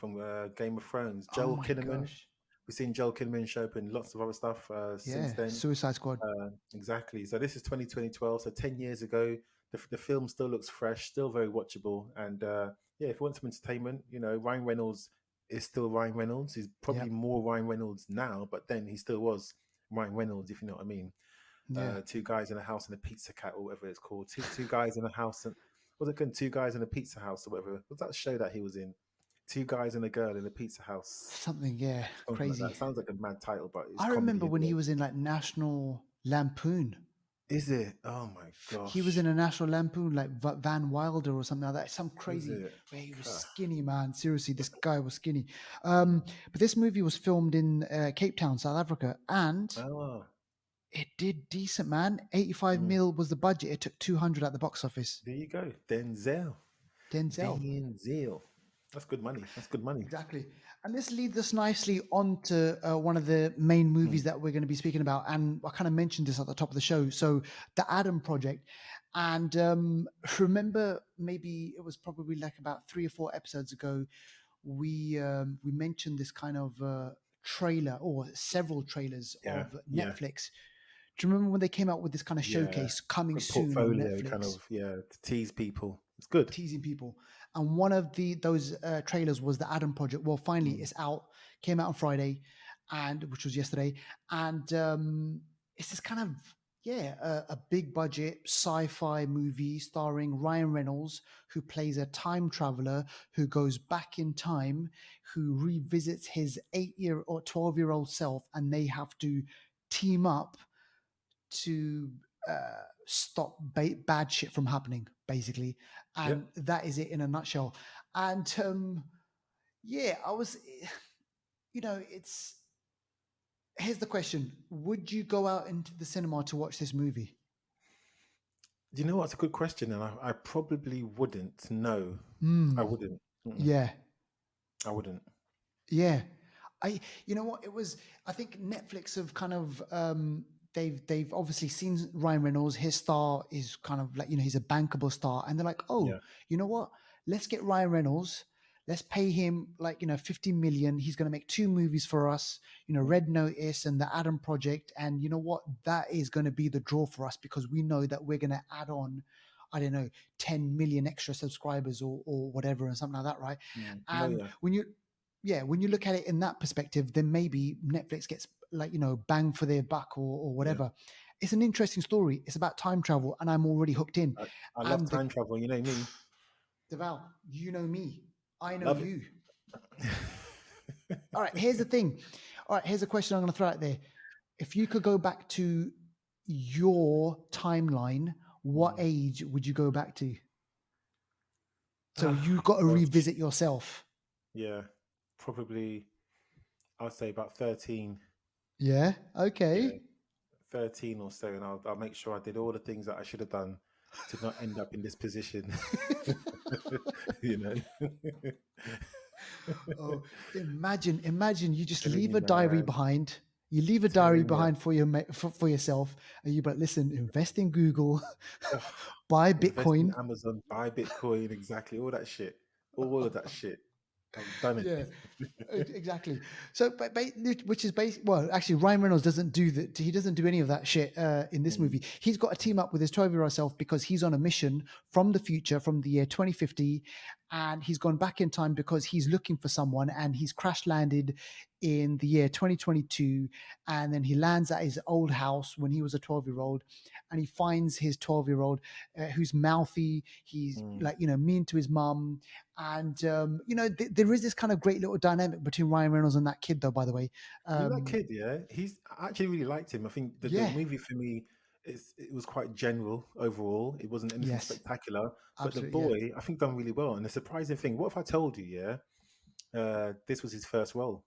A: Game of Thrones.
B: Oh
A: Joel
B: my
A: Kinnaman.
B: gosh.
A: We've seen Joel Kinnaman show up in lots of other stuff since
B: Yeah,
A: then.
B: Suicide Squad.
A: Exactly. So this is 2012, so 10 years ago. The film still looks fresh, still very watchable. And yeah, if you want some entertainment, Ryan Reynolds is still Ryan Reynolds. He's probably
B: Yep.
A: more Ryan Reynolds now, but then he still was Ryan Reynolds, if you know what I mean.
B: Yeah.
A: Two guys in a house and a pizza cat, or whatever it's called. Two guys in a house and was it called Two Guys in a Pizza House or whatever? Was that show that he was in? Two guys and a girl in a pizza house.
B: Something. Yeah.
A: Something like that.
B: Crazy.
A: Sounds like a mad title, but it's
B: I
A: comedy
B: remember when he
A: anyway.
B: was in like National Lampoon.
A: Is it? Oh my
B: He was in
A: gosh.
B: a National Lampoon like Van Wilder or something like that. Some
A: Is
B: crazy
A: it?
B: where he was
A: God.
B: skinny, man. Seriously, this guy was skinny. But this movie was filmed in Cape Town, South Africa, and
A: Oh,
B: it did decent, man. 85
A: mm,
B: mil was the budget. It took 200 at the box office.
A: there you go. Denzel.
B: Denzel.
A: Denzel. That's good money. That's good money.
B: Exactly. And this leads us nicely on to one of the main movies
A: Mm,
B: that we're going to be speaking about. And I kind of mentioned this at the top of the show. So, The Adam Project. And remember, maybe it was probably like about 3 or 4 episodes ago, we mentioned this kind of trailer or several trailers
A: yeah,
B: of
A: yeah,
B: Netflix. Do you remember when they came out with this kind of
A: yeah.
B: showcase coming
A: Good
B: soon on
A: portfolio, kind
B: Netflix?
A: of, yeah, to tease people. It's good.
B: Teasing people. And one of those trailers was the Adam Project. Well, finally,
A: Mm,
B: it's out. Came out on Friday, and which was yesterday. And it's this kind of a big budget sci-fi movie starring Ryan Reynolds, who plays a time traveler who goes back in time, who revisits his 8 year or 12-year-old self, and they have to team up to stop bad shit from happening, basically. And
A: Yep.
B: that is it in a nutshell. And yeah, I was, it's, here's the question: would you go out into the cinema to watch this movie?
A: Do you know what's a good question? And I probably wouldn't. No, I
B: Mm,
A: wouldn't. Mm-mm,
B: yeah.
A: I wouldn't.
B: Yeah. You know what, it was, I think Netflix have kind of, they've obviously seen Ryan Reynolds, his star is kind of like, he's a bankable star. And they're like, oh,
A: Yeah.
B: you know what? Let's get Ryan Reynolds. Let's pay him like, 50 million. He's going to make two movies for us,
A: Mm,
B: Red Notice and the Adam Project. And you know what? That is going to be the draw for us because we know that we're going to add on, I don't know, 10 million extra subscribers or whatever, and something like that, right?
A: mm. No,
B: And
A: yeah.
B: when you look at it in that perspective, then maybe Netflix gets like, bang for their buck or
A: Yeah.
B: whatever. It's an interesting story. It's about time travel, and I'm already hooked in.
A: I love
B: And the
A: time travel. You know me.
B: Deval, you know me, I know
A: Love it.
B: you. All right, here's the thing. All right, here's a question I'm going to throw out there. If you could go back to your timeline, what
A: Mm.
B: age would you go back to? So
A: Ah,
B: you got to
A: gosh.
B: revisit yourself.
A: Yeah. Probably, I'd say about 13.
B: Yeah.
A: Yeah.
B: Okay.
A: 13 or so. And I'll make sure I did all the things that I should have done to not end up in this position. you know?
B: Oh, imagine you just
A: Telling
B: leave
A: you,
B: a diary
A: man.
B: behind. You leave a diary
A: Telling you.
B: behind for for yourself, and you but listen, invest in Google,
A: Ugh,
B: buy
A: invest in
B: Bitcoin.
A: Amazon, buy Bitcoin, exactly. All that shit. All of that shit. I've done it.
B: Yeah, exactly. So, which is basic. Well, actually, Ryan Reynolds doesn't do that. He doesn't do any of that shit in this
A: Mm,
B: movie. He's got to team up with his 12-year-old self because he's on a mission from the future, from the year 2050, and he's gone back in time because he's looking for someone, and he's crash landed in the year 2022, and then he lands at his old house when he was a 12-year-old, and he finds his 12-year-old who's mouthy. He's
A: mm.
B: like mean to his mum, and there is this kind of great little dynamic between Ryan Reynolds and that kid, though. By the way,
A: You know that
B: um,
A: kid, yeah? I actually really liked him. I think the
B: yeah,
A: movie for me it was quite general overall. It wasn't anything
B: yes,
A: spectacular, but the
B: absolutely, yeah,
A: boy I think done really well. And the surprising thing, what if I told you, yeah, this was his first role?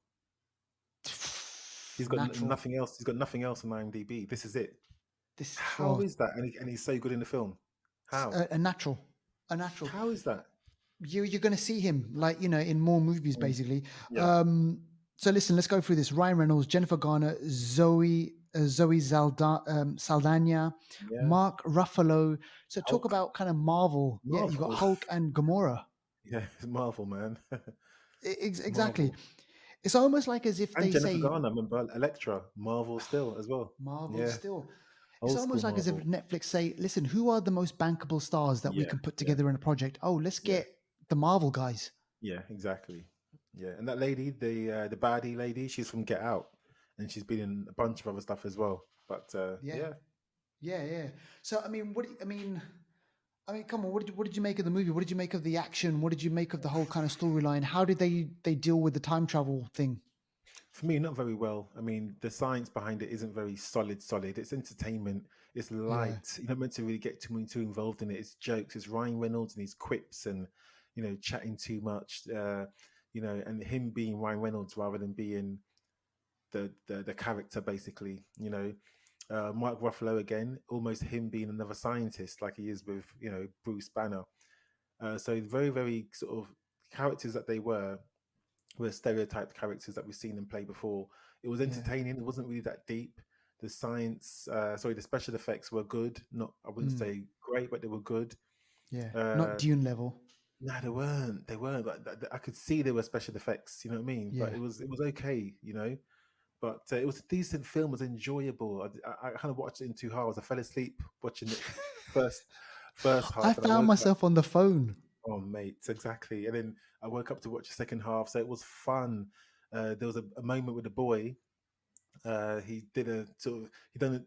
A: He's got
B: natural.
A: nothing else. He's got nothing else on IMDb. This is it.
B: This
A: How is that? And he's so good in the film. How?
B: a natural, a natural.
A: How is that?
B: You're going to see him like in more movies,
A: Mm,
B: basically.
A: yeah,
B: So listen, let's go through this. Ryan Reynolds, Jennifer Garner, Zoe Saldana,
A: yeah.
B: Mark Ruffalo. So talk
A: Hulk,
B: about kind of Marvel. Yeah, you got
A: Marvel.
B: Hulk and Gamora.
A: Yeah, it's Marvel, man.
B: Exactly.
A: Marvel.
B: It's almost like as if
A: And
B: they
A: Jennifer
B: say
A: Garner, remember Electra, Marvel still as well.
B: Marvel
A: Yeah,
B: still. It's
A: old school
B: almost like as if
A: Marvel.
B: Netflix say, listen, who are the most bankable stars that we
A: Yeah,
B: can put
A: yeah,
B: together in a project? Oh, let's
A: yeah,
B: get the Marvel guys.
A: yeah, exactly. Yeah, and that lady, the baddie lady, she's from Get Out, and she's been in a bunch of other stuff as well. But
B: Yeah.
A: yeah,
B: Yeah, yeah. So I mean, I mean, come on. What did you make of the movie? What did you make of the action? What did you make of the whole kind of storyline? How did they deal with the time travel thing?
A: for me, not very well. I mean, the science behind it isn't very solid. Solid. It's entertainment. It's
B: Yeah,
A: light. You're not meant to really get too involved in it. It's jokes. It's Ryan Reynolds and his quips and chatting too much. And him being Ryan Reynolds rather than being the character basically. Mark Ruffalo again, almost him being another scientist like he is with Bruce Banner. So very very sort of characters that they were stereotyped characters that we've seen them play before. It was
B: yeah,
A: entertaining. It wasn't really that deep. The special effects were good. Not, I wouldn't
B: mm,
A: say great, but they were good.
B: yeah. Not
A: Uh,
B: Dune level.
A: no, they weren't. They weren't. But I could see there were special effects. You know what I mean? But
B: Yeah,
A: it was okay. But it was a decent film. It was enjoyable. I kind of watched it in 2 hours. I fell asleep watching it first first
B: I
A: half, and I
B: found
A: woke up.
B: myself on the phone.
A: Oh, mate, exactly. And then I woke up to watch the second half. So it was fun. There was a moment with the boy. He did a sort of he done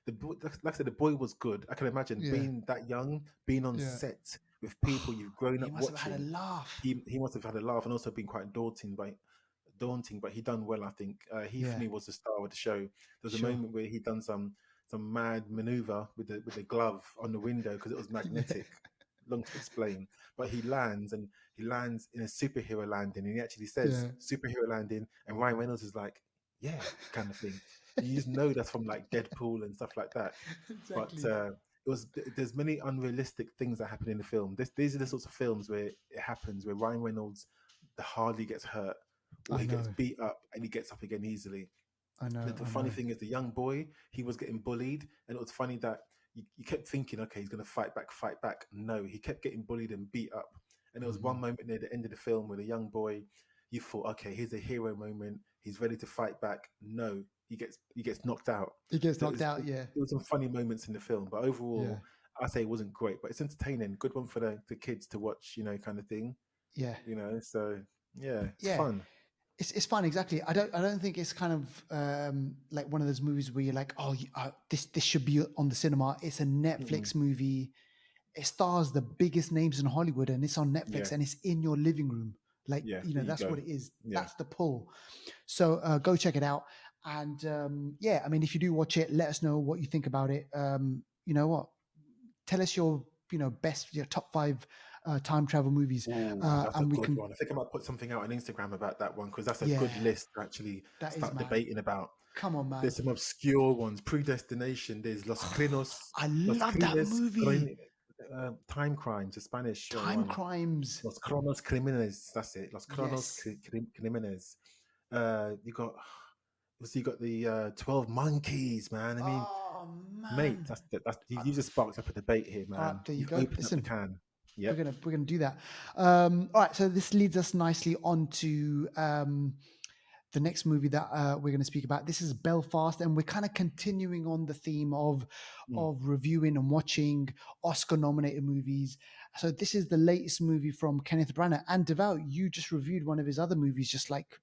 A: the boy. Like I said, the boy was good. I can imagine
B: Yeah,
A: being that young, being on
B: yeah.
A: set with people you've grown
B: He
A: up
B: must have had a
A: watching.
B: laugh.
A: He must have had a laugh and also been quite daunting, but he done well. I think he for
B: Yeah,
A: me was the star of the show. There was a
B: sure.
A: moment where he done some mad maneuver with the glove on the window because it was
B: Yeah,
A: magnetic. Long to explain, but he lands in a superhero landing, and he actually says
B: yeah,
A: superhero landing, and Ryan Reynolds is like, yeah, kind of thing. You just know that's from like Deadpool and stuff like that. But
B: exactly.
A: it was there's many unrealistic things that happen in the film. These are the sorts of films where it happens where Ryan Reynolds the hardly gets hurt or
B: I
A: he gets
B: know,
A: beat up and he gets up again easily.
B: I know,
A: The
B: I
A: funny
B: know.
A: thing is, the young boy, he was getting bullied, and it was funny that you kept thinking, okay, he's going to fight back, fight back. No, he kept getting bullied and beat up. And there was one
B: Mhm.
A: moment near the end of the film where the young boy, you thought, okay, here's a hero moment. He's ready to fight back. No, he gets knocked out.
B: He gets
A: So
B: knocked out. Yeah,
A: there was some funny moments in the film, but
B: yeah,
A: overall, I say it wasn't great, but it's entertaining. Good one for the kids to watch, kind of thing.
B: yeah,
A: So yeah, it's
B: yeah.
A: fun.
B: It's fun, exactly. I don't think it's kind of like one of those movies where you're like, oh, this should be on the cinema. It's a
A: Mm-mm.
B: Netflix movie. It stars the biggest names in Hollywood, and it's on
A: Yeah,
B: Netflix, and it's in your living room. Like,
A: yeah, there you
B: that's
A: go.
B: what it is.
A: Yeah.
B: That's the pull. So go check it out. And yeah, I mean, if you do watch it, let us know what you think about it. You know what? Tell us your best, your top five time travel movies,
A: Oh, that's a
B: and we
A: good
B: can.
A: one. I think I might put something out on Instagram about that one because that's a good
B: Yeah,
A: list to actually
B: that is,
A: start
B: man.
A: debating about.
B: Come on, man.
A: There's some obscure ones. Predestination. There's
B: I
A: Los
B: love that
A: Crines,
B: movie.
A: Time Crimes, the Spanish
B: Time
A: one.
B: Crimes.
A: Los Cronos Crímenes. That's it. Los Cronos
B: Yes.
A: Crímenes. You got, you got the 12 Monkeys, man. I mean,
B: Oh
A: mate,
B: man.
A: you just sparked up a debate here,
B: All right,
A: man.
B: there you
A: You've
B: go.
A: opened up the
B: Listen,
A: can.
B: we're
A: Yep.
B: gonna we're gonna do that. All right, so this leads us nicely on to the next movie that we're going to speak about. This is Belfast, and we're kind of continuing on the theme of
A: Mm,
B: reviewing and watching Oscar-nominated movies. So this is the latest movie from Kenneth Branagh. And Devout, you just reviewed one of his other movies, just like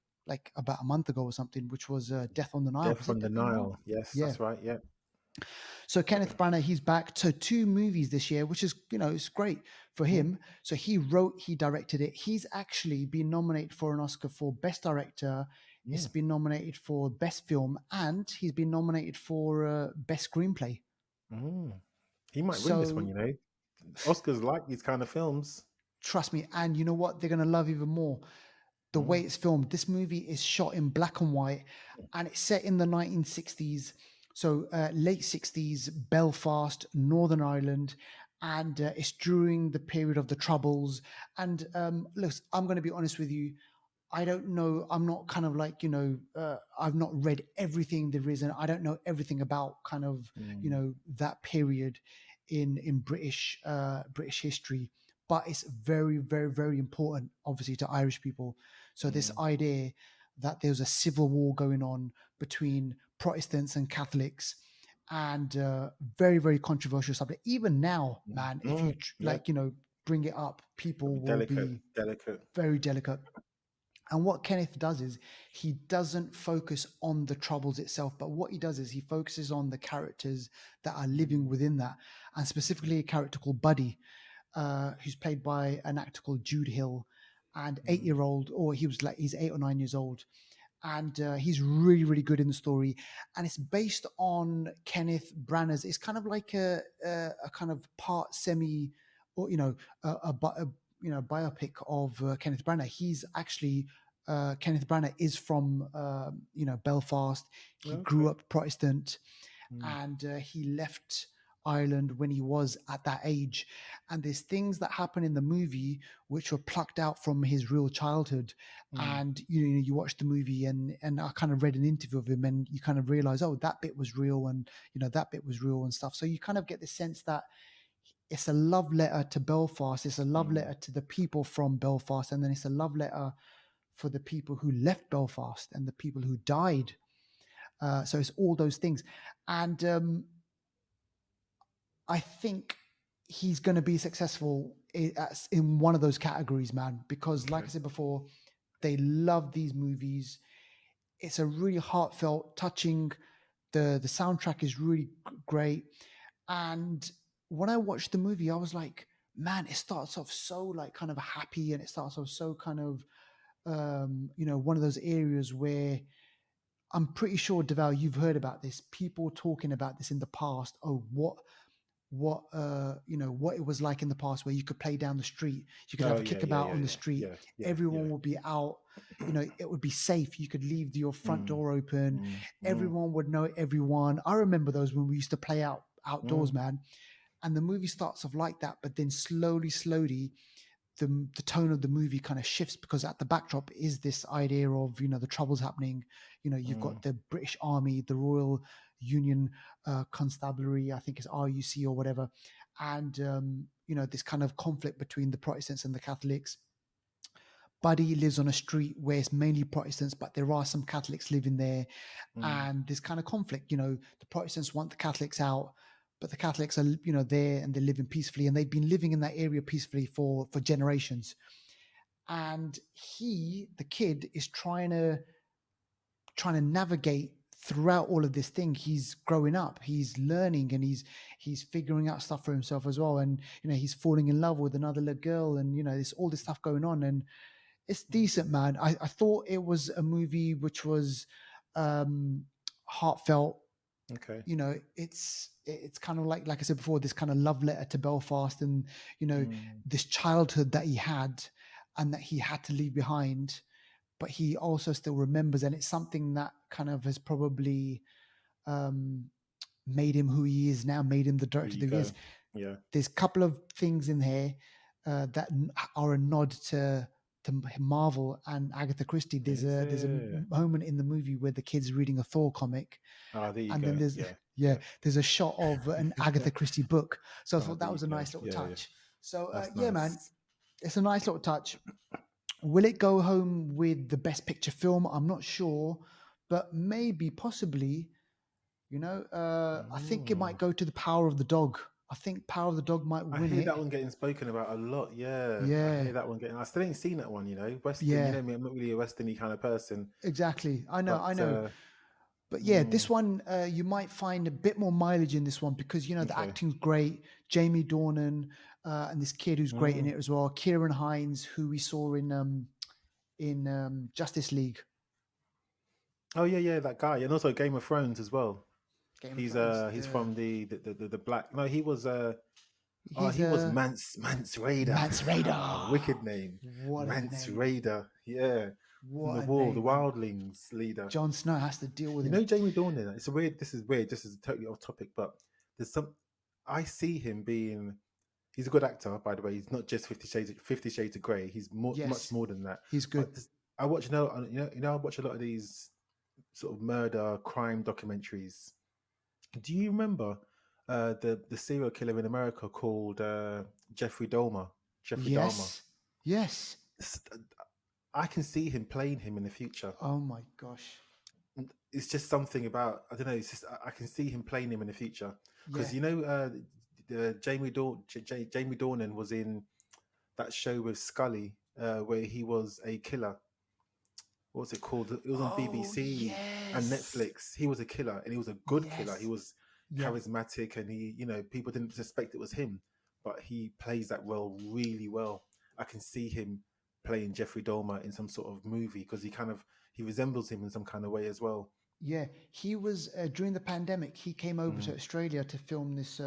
B: about a month ago or something, which was Death on the Nile.
A: Death
B: Was it
A: on the
B: Death on the Nile?
A: Nile. Yes,
B: Yeah.
A: that's right. Yep.
B: So Kenneth Branagh, he's back to two movies this year, which is, it's great for
A: Mm,
B: him. So he wrote, he directed it. He's actually been nominated for an Oscar for Best Director. He's
A: mm,
B: been nominated for Best Film, and he's been nominated for Best Screenplay.
A: mm. He might win this
B: So
A: one. Oscars like these kind of films.
B: trust me, and you know what? They're going to love even more the way
A: Mm,
B: it's filmed. This movie is shot in black and white, and it's set in the 1960s. So late 60s, Belfast, Northern Ireland, and it's during the period of the Troubles. And look, I'm going to be honest with you. I don't know. I'm not kind of like, I've not read everything there is, and I don't know everything about kind of,
A: mm,
B: that period in British history. But it's very, very, very important, obviously, to Irish people. So this
A: mm,
B: idea that there's a civil war going on between Protestants and Catholics, and very, very controversial subject. Even now,
A: mm,
B: man, if you
A: mm. Yep.
B: bring it up,
A: It'll
B: people
A: be
B: will
A: delicate.
B: be
A: Delicate.
B: very delicate. And what Kenneth does is he doesn't focus on the troubles itself, but what he does is he focuses on the characters that are living
A: Mm,
B: within that, and specifically a character called Buddy, who's played by an actor called Jude Hill, and
A: mm,
B: or he's 8 or 9 years old, and he's really, really good in the story, and it's based on Kenneth Branagh's. It's kind of like a kind of part semi, or biopic of Kenneth Branagh. He's actually Kenneth Branagh is from Belfast. He grew
A: okay.
B: up Protestant,
A: Mm,
B: and he left Ireland when he was at that age. And there's things that happen in the movie which were plucked out from his real childhood.
A: mm,
B: And you watch the movie, and I kind of read an interview of him, and you kind of realize, oh, that bit was real, and that bit was real and stuff. So you kind of get the sense that it's a love letter to Belfast. It's a love
A: mm,
B: letter to the people from Belfast, and then it's a love letter for the people who left Belfast and the people who died. So it's all those things, and I think he's going to be successful in one of those categories, man. Because, like I
A: okay.
B: said before, they love these movies. It's a really heartfelt, touching. The soundtrack is really great, and when I watched the movie, I was like, man, it starts off so like kind of happy, and it starts off so kind of one of those areas where I'm pretty sure, Deval, you've heard about this. People talking about this in the past. Oh, what it was like in the past, where you could play down the street, you could have
A: Oh
B: a
A: yeah, yeah,
B: kickabout
A: yeah,
B: on the
A: yeah,
B: street,
A: yeah, yeah, yeah.
B: everyone would be out, it would be safe, you could leave your front
A: Mm,
B: door open,
A: mm, mm,
B: everyone would know everyone. I remember those when we used to play outdoors,
A: mm,
B: man. And the movie starts off like that, but then slowly the tone of the movie kind of shifts, because at the backdrop is this idea of, the troubles happening. You've
A: mm,
B: got the British Army, the Royal Union Constabulary, I think it's RUC or whatever, and this kind of conflict between the Protestants and the Catholics. Buddy lives on a street where it's mainly Protestants, but there are some Catholics living there,
A: mm,
B: and this kind of conflict. The Protestants want the Catholics out, but the Catholics are, there, and they're living peacefully, and they've been living in that area peacefully for generations. And the kid, is trying to navigate throughout all of this thing. He's growing up, he's learning, and he's figuring out stuff for himself as well. And he's falling in love with another little girl, and there's all this stuff going on, and it's
A: mm.
B: decent, man. I thought it was a movie which was um heartfelt.
A: Okay.
B: It's kind of like I said before, this kind of love letter to Belfast, and
A: Mm,
B: this childhood that he had, and that he had to leave behind, but he also still remembers, and it's something that kind of has probably um made him who he is now, made him the
A: there
B: director
A: you
B: that he is.
A: go. Yeah.
B: There's a couple of things in here that are a nod to Marvel and Agatha Christie. There's
A: Is
B: a
A: it?
B: moment in the movie where the kid's reading a Thor comic,
A: Ah, there you
B: and then
A: go.
B: there's
A: Yeah,
B: yeah,
A: yeah.
B: there's a shot of an Agatha Christie book. So I
A: Ah,
B: thought
A: there
B: that
A: you
B: was a
A: go.
B: nice little
A: Yeah, yeah.
B: touch. So
A: That's
B: yeah, man,
A: nice.
B: it's a nice little touch. Will it go home with the best picture film? I'm not sure, but maybe, possibly. I think it might
A: Mm.
B: go to The Power of the Dog. I think Power of the Dog might
A: I
B: win
A: hear
B: it.
A: that one getting spoken about a lot. Yeah, I
B: Yeah,
A: hear that one getting. I still ain't seen that one. Western. You
B: yeah,
A: know me, I'm not really a westerny kind of person.
B: exactly. I know,
A: But
B: I know. But yeah, this
A: mm,
B: one, you might find a bit more mileage in this one, because the
A: okay.
B: acting's great. Jamie Dornan, and this kid who's great in
A: Mm.
B: it as well. Kieran Hines, who we saw in Justice League,
A: Oh yeah, yeah, that guy, and also Game of Thrones as well.
B: Game of
A: He's
B: Thrones.
A: he's from the black. No, he was
B: He's
A: he was Mance Raider.
B: Mance Raider.
A: Wicked name,
B: What a
A: Mance
B: name!
A: Raider. Yeah, from
B: What
A: the
B: a
A: War, the
B: name, man!
A: Wildlings leader.
B: Jon Snow has to deal with
A: You
B: him.
A: know Jamie Dornan. It's a weird. This is weird. This is totally off topic, but there's some. I see him being. He's a good actor, by the way. He's not just Fifty Shades of Grey. He's much
B: Yes,
A: more than that.
B: he's good.
A: But I watch I watch a lot of these sort of murder crime documentaries. Do you remember the serial killer in America called Jeffrey Dahmer? Jeffrey Dahmer.
B: Yes, yes.
A: S- I can see him playing him in the future.
B: Oh my gosh.
A: It's just something about I don't know. It's just I can see him playing him in the future
B: Yeah.
A: because Jamie Dornan was in that show with Scully where he was a killer. What was it called? It was on
B: Oh
A: BBC and
B: yes.
A: Netflix. He was a killer, and he was a good killer. He
B: Yes.
A: was
B: Yeah.
A: charismatic, and people didn't suspect it was him, but he plays that role really well. I can see him playing Jeffrey Dahmer in some sort of movie because he resembles him in some kind of way as well.
B: Yeah. He was during the pandemic. He came over to
A: Mm,
B: Australia to film this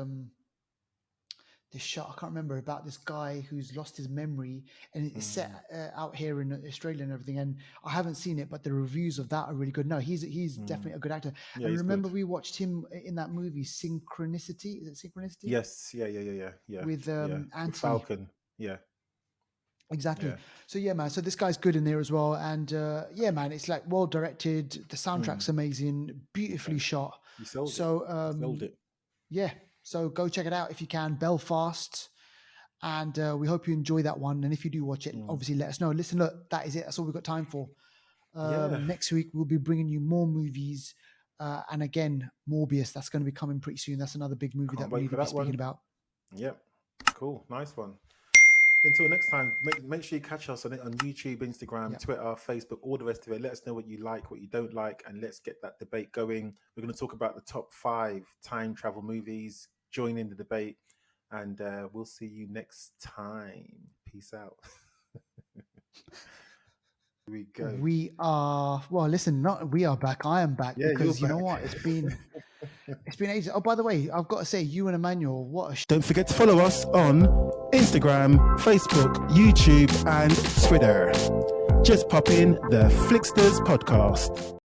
B: shot. I can't remember, about this guy who's lost his memory, and it's set
A: mm,
B: out here in Australia and everything. And I haven't seen it, but the reviews of that are really good. No, he's
A: mm.
B: definitely a good actor.
A: Yeah,
B: And
A: he's good.
B: remember, we watched him in that movie Synchronicity. Is it Synchronicity
A: Yes, yeah, yeah, yeah, yeah, yeah,
B: with
A: yeah. With
B: Anthony?
A: Falcon, yeah,
B: Exactly.
A: yeah.
B: So yeah, man. So this guy's good in there as well, and yeah, man. It's like well directed. The
A: Mm,
B: soundtrack's amazing, beautifully
A: okay,
B: shot.
A: you sold it.
B: So
A: You sold it.
B: yeah. So go check it out if you can. Belfast, and we hope you enjoy that one. And if you do watch it,
A: Mm.
B: obviously let us know. Listen, look, that is it. That's all we've got time for.
A: Yeah,
B: Next week we'll be bringing you more movies, and again Morbius. That's going to be coming pretty soon. That's another big movie
A: can't
B: that we
A: wait
B: need
A: for
B: to be
A: that
B: speaking
A: one.
B: about.
A: Yep. Cool. Nice one. Until next time, make sure you catch us on YouTube, Instagram,
B: Yeah.
A: Twitter, Facebook, all the rest of it. Let us know what you like, what you don't like, and let's get that debate going. We're going to talk about the top 5 time travel movies. Join in the debate, and we'll see you next time. Peace out. we go.
B: We are listen, not we are back. I am back
A: Yeah, you're
B: because you know
A: back.
B: what? It's been ages. Oh, by the way, I've got to say, you and Emmanuel, what a
A: Don't forget to follow us on Instagram, Facebook, YouTube, and Twitter. Just pop in the Flixters podcast.